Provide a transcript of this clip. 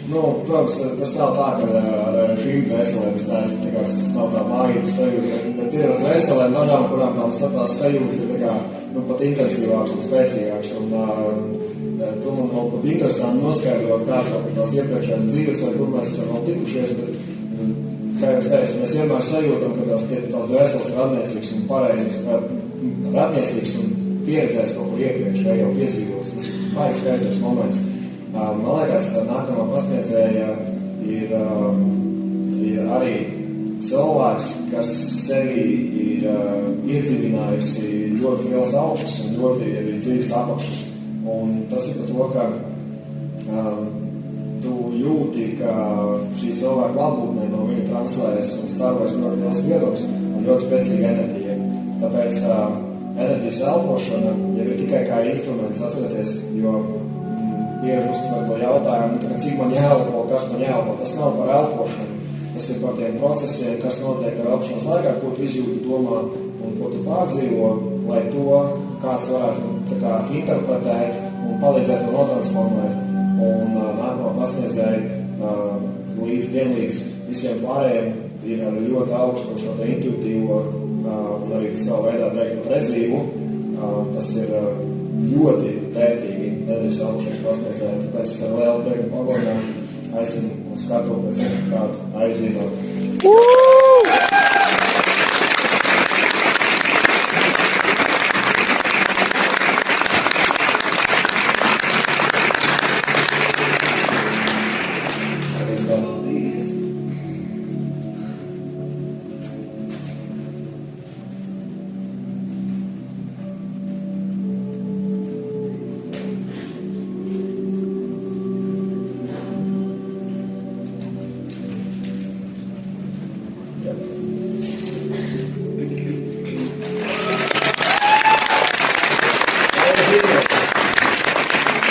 Protams, tas nav tā, ka ar šīm dvēselēm tas nav tā mājības sajūta, bet ir ar dvēselēm dažām, kurām tās sajūtas ir pat intensīvāks un spēcīgāks. Tu man vēl pat interesanti noskaidrot, kāds vēl par tās iepriekšējās dzīves, vai kur mēs esam vēl tikušies, bet, kā jau es teicu, mēs vienmēr sajūtam, ka tās dvēseles ir radniecīgas un pareizes, radniecīgas un pieredzēts kaut kur iepriekš, vai jau piedzīvots. Tas ir baigi skaistais moments. Man liekas, nākamā pasniedzēja ir arī cilvēks, kas sevi ir iedzīvinājusi ļoti lielas augšas un ļoti arī dziļas apakšas. Un tas ir par to, ka tu jūti, ka šī cilvēka labūtnē no viņa translējas un starvojas ļoti liels viedoklis un ļoti spēcīga enerģija. Tāpēc enerģijas elpošana jau ir tikai kā instruments atcerēties, jo bieži uztver to jautājumu, cik man jāelpo, kas man jāelpo. Tas nav par elpošanu, tas ir par tiem procesiem, kas notiek tev elpošanas laikā, ko tu izjūti, domā un ko tu pārdzīvo, lai to kāds varētu interpretēt un palīdzēt to notransformēt. Un nākamā pasniedzēja vienlīdz visiem pārējiem ir ar ļoti augstu šo te intuitīvo un arī savu veidā teikt redzību. Tas ir ļoti vērtīgi enerģijas augšais pasniedzēja. Tāpēc es ar lielu prieku pagodināju aicinu uz skatu pēc kādu aizīmēt.